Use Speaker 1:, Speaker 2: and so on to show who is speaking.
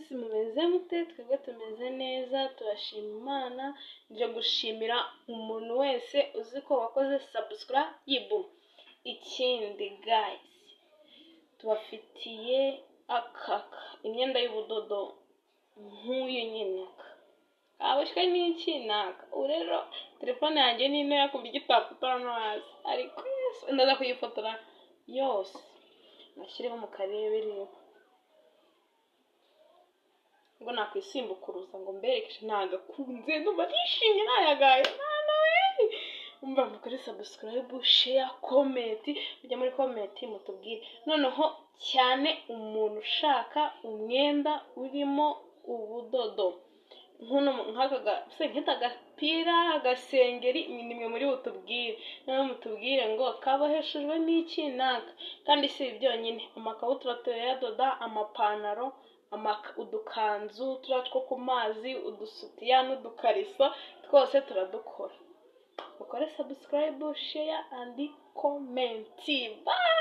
Speaker 1: mwese mumeze mute? Twebwe tumeze neza, turashima Imana. Nje gushimira umuntu wese uzi ko wakoze subscribe. Ikindi guys, tubafitiye imyenda y'ubudodo nk'uyu nyine. Abashwe n'iki naka. Urero telefone yanjye ni ntoya ku buryo itafotora no hasi. Ariko ndaza kuyifotora yose. Nashyireho mu karebe rero. Ngo nakwisimbukuruza ngo mbereke ntagakunze ndumva nishimye nayagaye. Umva mukore subscribe, share, comment, mujya muri comment mutubwire. Noneho cyane umuntu ushaka umwenda urimo ubudodo. Nkuno nk'aka gapira, agasengeri, nimwe muri butubwire. Noneho mutubwire ngo kaboheshejwe n'iki naka. Kandi si byonyine, amakabutura turayadoda, amapantaro, udukanzu turatwo ku mazi, udusutiya n'udukariso, twose turadukora. Mukore subscribe, share and comment. Bye.